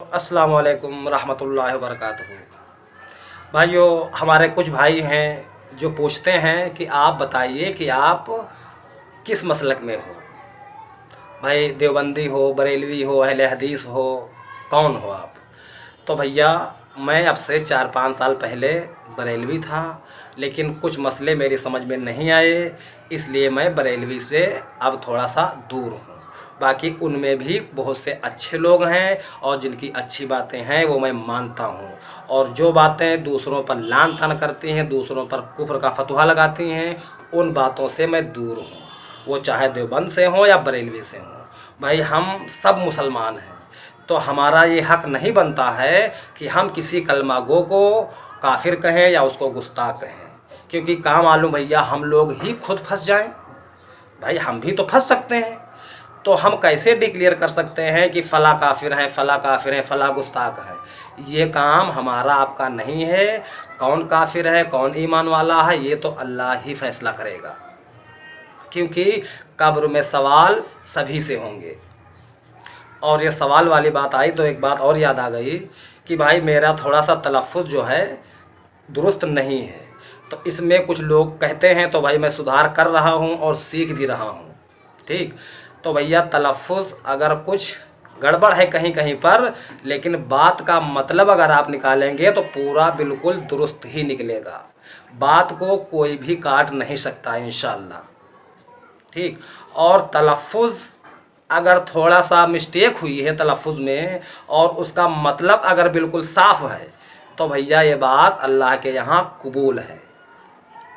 अस्सलाम वालेकुम रहमतुल्लाहि व बरकातहू। भाइयों, हमारे कुछ भाई हैं जो पूछते हैं कि आप बताइए कि आप किस मसलक में हो। भाई देवबंदी हो, बरेलवी हो, अहले हदीस हो, कौन हो आप? तो भैया, मैं अब से 4-5 साल पहले बरेलवी था, लेकिन कुछ मसले मेरी समझ में नहीं आए, इसलिए मैं बरेलवी से अब थोड़ा सा दूर हूँ। बाकी उनमें भी बहुत से अच्छे लोग हैं और जिनकी अच्छी बातें हैं वो मैं मानता हूँ, और जो बातें दूसरों पर लान तान करती हैं, दूसरों पर कुफ्र का फतवा लगाती हैं, उन बातों से मैं दूर हूँ। वो चाहे देवबंद से हों या बरेलवी से हों। भाई, हम सब मुसलमान हैं, तो हमारा ये हक नहीं बनता है कि हम किसी कलमा गो को काफिर कहें या उसको गुस्ताख कहें, क्योंकि काम मालूम भैया हम लोग ही खुद फंस जाएं। भाई, हम भी तो फंस सकते हैं, तो हम कैसे डिक्लेयर कर सकते हैं कि फ़ला काफिर हैं, फ़ला काफिर हैं, फ़ला गुस्ताख है? ये काम हमारा आपका नहीं है। कौन काफिर है, कौन ईमान वाला है, ये तो अल्लाह ही फैसला करेगा, क्योंकि कब्र में सवाल सभी से होंगे। और ये सवाल वाली बात आई तो एक बात और याद आ गई कि भाई, मेरा थोड़ा सा तलफ़ुज़ जो है दुरुस्त नहीं है, तो इसमें कुछ लोग कहते हैं, तो भाई मैं सुधार कर रहा हूँ और सीख भी रहा हूँ। ठीक, तो भैया तलफ़ुज़ अगर कुछ गड़बड़ है कहीं कहीं पर, लेकिन बात का मतलब अगर आप निकालेंगे तो पूरा बिल्कुल दुरुस्त ही निकलेगा। बात को कोई भी काट नहीं सकता इंशाअल्लाह। ठीक, और तलफ़ुज़ अगर थोड़ा सा मिस्टेक हुई है तलफ़ुज़ में और उसका मतलब अगर बिल्कुल साफ़ है, तो भैया ये बात अल्लाह के यहाँ कबूल है,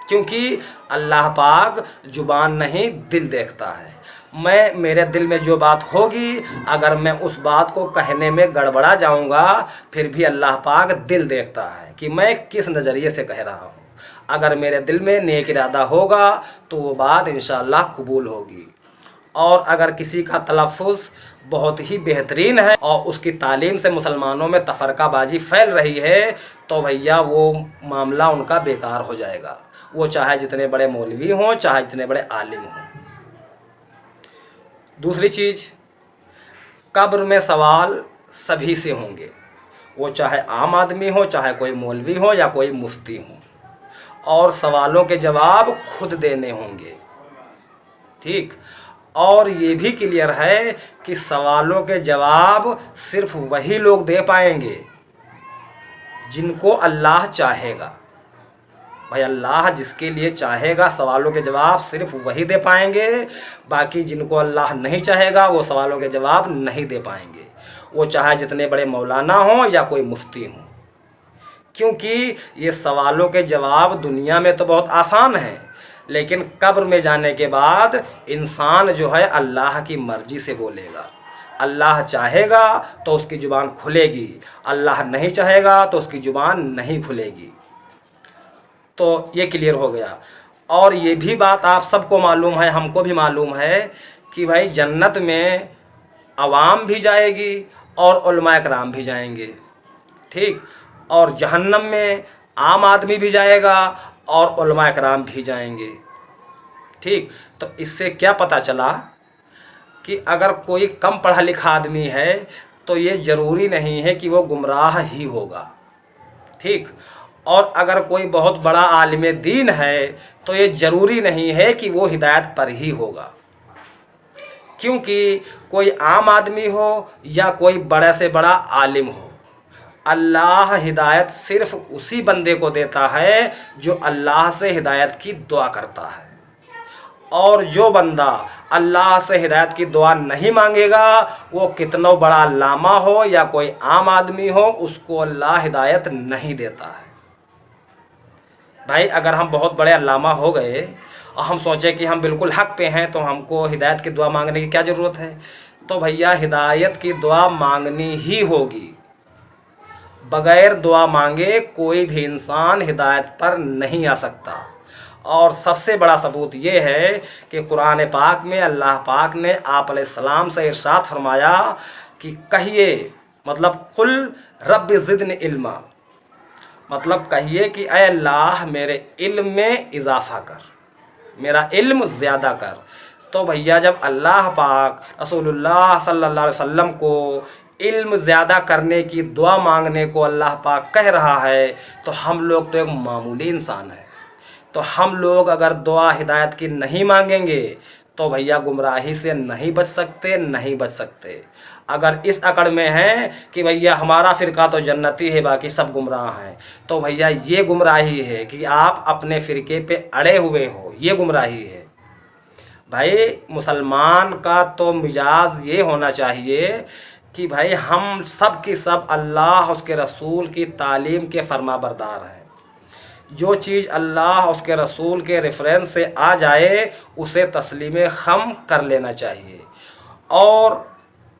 क्योंकि अल्लाह पाक ज़ुबान नहीं दिल देखता है। मेरे दिल में जो बात होगी, अगर मैं उस बात को कहने में गड़बड़ा जाऊंगा, फिर भी अल्लाह पाक दिल देखता है कि मैं किस नज़रिए से कह रहा हूँ। अगर मेरे दिल में नेक इरादा होगा तो वो बात इंशाअल्लाह कबूल होगी। और अगर किसी का तलफ़ुज़ बहुत ही बेहतरीन है और उसकी तालीम से मुसलमानों में तफ़रक़ाबाजी फैल रही है, तो भैया वो मामला उनका बेकार हो जाएगा, वो चाहे जितने बड़े मौलवी हों, चाहे जितने बड़े आलिम हों। दूसरी चीज़, कब्र में सवाल सभी से होंगे, वो चाहे आम आदमी हो, चाहे कोई मौलवी हो या कोई मुफ्ती हो, और सवालों के जवाब खुद देने होंगे। ठीक, और ये भी क्लियर है कि सवालों के जवाब सिर्फ वही लोग दे पाएंगे जिनको अल्लाह चाहेगा। भाई, अल्लाह जिसके लिए चाहेगा सवालों के जवाब सिर्फ वही दे पाएंगे, बाकी जिनको अल्लाह नहीं चाहेगा वो सवालों के जवाब नहीं दे पाएंगे, वो चाहे जितने बड़े मौलाना हों या कोई मुफ्ती हों। क्योंकि ये सवालों के जवाब दुनिया में तो बहुत आसान है, लेकिन कब्र में जाने के बाद इंसान जो है अल्लाह की मर्ज़ी से बोलेगा। अल्लाह चाहेगा तो उसकी ज़ुबान खुलेगी, अल्लाह नहीं चाहेगा तो उसकी ज़ुबान नहीं खुलेगी। तो ये क्लियर हो गया। और ये भी बात आप सबको मालूम है, हमको भी मालूम है कि भाई जन्नत में अवाम भी जाएगी और उलमा इकराम भी जाएंगे। ठीक, और जहन्नम में आम आदमी भी जाएगा और उलमा इकराम भी जाएंगे। ठीक, तो इससे क्या पता चला कि अगर कोई कम पढ़ा लिखा आदमी है तो ये ज़रूरी नहीं है कि वो गुमराह ही होगा। ठीक, और अगर कोई बहुत बड़ा आलिम दीन है तो ये ज़रूरी नहीं है कि वो हिदायत पर ही होगा, क्योंकि कोई आम आदमी हो या कोई बड़े से बड़ा आलिम हो, अल्लाह हिदायत सिर्फ उसी बंदे को देता है जो अल्लाह से हिदायत की दुआ करता है। और जो बंदा अल्लाह से हिदायत की दुआ नहीं मांगेगा, वो कितना बड़ा अल्लामा हो या कोई आम आदमी हो, उसको अल्लाह हिदायत नहीं देता है। भाई, अगर हम बहुत बड़े अल्लामा हो गए और हम सोचे कि हम बिल्कुल हक पे हैं, तो हमको हिदायत की दुआ मांगने की क्या ज़रूरत है? तो भैया, हिदायत की दुआ मांगनी ही होगी। बग़ैर दुआ मांगे कोई भी इंसान हिदायत पर नहीं आ सकता। और सबसे बड़ा सबूत ये है कि कुरान पाक में अल्लाह पाक ने आप अलैहिस्सलाम से इरशाद फरमाया कि कहिए, मतलब कुल रब्बि ज़िदनी इल्मा, मतलब कहिए कि ऐ अल्लाह मेरे इल्म में इजाफ़ा कर, मेरा इल्म ज़्यादा कर। तो भैया, जब अल्लाह पाक रसूलुल्लाह सल्लल्लाहु अलैहि वसल्लम को इल्म ज़्यादा करने की दुआ मांगने को अल्लाह पाक कह रहा है, तो हम लोग तो एक मामूली इंसान हैं। तो हम लोग अगर दुआ हिदायत की नहीं मांगेंगे तो भैया गुमराही से नहीं बच सकते, नहीं बच सकते। अगर इस अकड़ में हैं कि भैया हमारा फ़िरका तो जन्नती है, बाकी सब गुमराह हैं, तो भैया ये गुमराही है कि आप अपने फ़िरके पे अड़े हुए हो, ये गुमराही है। भाई मुसलमान का तो मिजाज ये होना चाहिए कि भाई हम सब की सब अल्लाह उसके रसूल की तालीम के फरमाबरदार हैं। जो चीज़ अल्लाह उसके रसूल के रेफरेंस से आ जाए उसे तस्लीम खम कर लेना चाहिए। और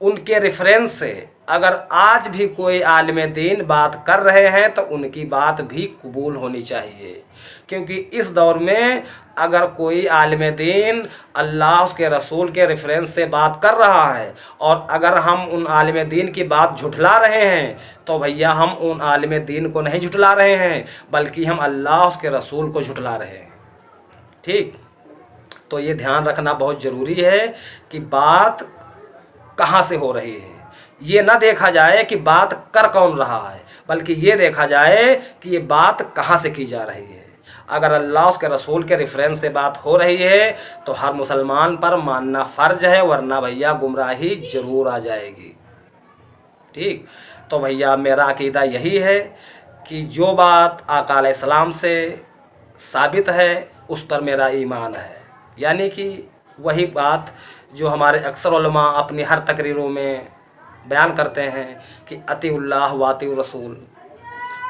उनके रेफरेंस से अगर आज भी कोई आलिम दीन बात कर रहे हैं तो उनकी बात भी कबूल होनी चाहिए, क्योंकि इस दौर में अगर कोई आलिम दीन अल्लाह उसके रसूल के रेफरेंस से बात कर रहा है और अगर हम उन आलिम दीन की बात झुठला रहे हैं तो भैया हम उन आलिम दीन को नहीं झुठला रहे हैं, बल्कि हम अल्लाह उसके रसूल को झुठला रहे हैं। ठीक, तो ये ध्यान रखना बहुत ज़रूरी है कि बात कहाँ से हो रही है। ये ना देखा जाए कि बात कर कौन रहा है, बल्कि ये देखा जाए कि ये बात कहाँ से की जा रही है। अगर अल्लाह उसके रसूल के रेफरेंस से बात हो रही है तो हर मुसलमान पर मानना फ़र्ज है, वरना भैया गुमराही ज़रूर आ जाएगी। ठीक, तो भैया मेरा अकीदा यही है कि जो बात आका अलैहिस्सलाम से साबित है उस पर मेरा ईमान है, यानी कि वही बात जो हमारे अक्सर उलमा अपनी हर तकरीरों में बयान करते हैं कि अतिउल्लाह व अतिउर रसूल,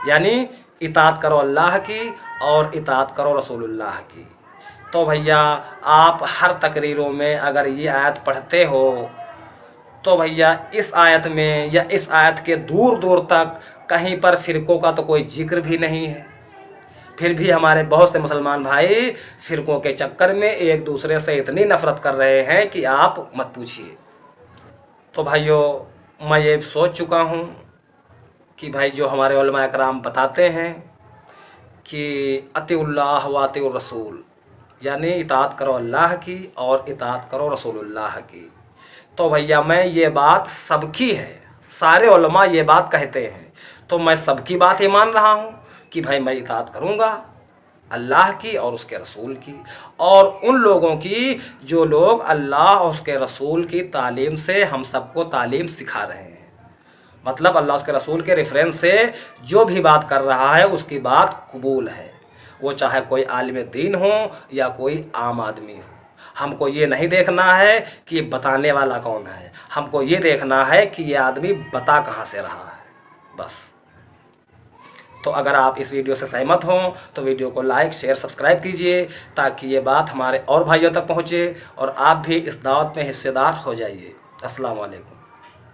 यानी इताअत करो अल्लाह की और इताअत करो रसूलुल्लाह की। तो भैया आप हर तकरीरों में अगर ये आयत पढ़ते हो तो भैया इस आयत में या इस आयत के दूर दूर तक कहीं पर फ़िरक़ों का तो कोई जिक्र भी नहीं है। फिर भी हमारे बहुत से मुसलमान भाई फ़िरक़ों के चक्कर में एक दूसरे से इतनी नफ़रत कर रहे हैं कि आप मत पूछिए। तो भाइयों मैं ये सोच चुका हूँ कि भाई जो हमारे उलमा इकराम बताते हैं कि अतिउल्लाह व अतिउर रसूल, यानी इताअत करो अल्लाह की और इताअत करो रसूलुल्लाह की, तो भैया मैं ये बात सबकी है, सारे उलमा ये बात कहते हैं, तो मैं सबकी बात ही मान रहा हूँ कि भाई मैं इताअत करूँगा अल्लाह की और उसके रसूल की, और उन लोगों की जो लोग अल्लाह और उसके रसूल की तालीम से हम सबको तालीम सिखा रहे हैं। मतलब अल्लाह उसके रसूल के रेफरेंस से जो भी बात कर रहा है उसकी बात कबूल है, वो चाहे कोई आलिम दीन हो या कोई आम आदमी हो। हमको ये नहीं देखना है कि ये बताने वाला कौन है, हमको ये देखना है कि ये आदमी बता कहाँ से रहा है, बस। तो अगर आप इस वीडियो से सहमत हों तो वीडियो को लाइक शेयर सब्सक्राइब कीजिए, ताकि ये बात हमारे और भाइयों तक पहुँचे और आप भी इस दावत में हिस्सेदार हो जाइए। अस्सलाम वालेकुम।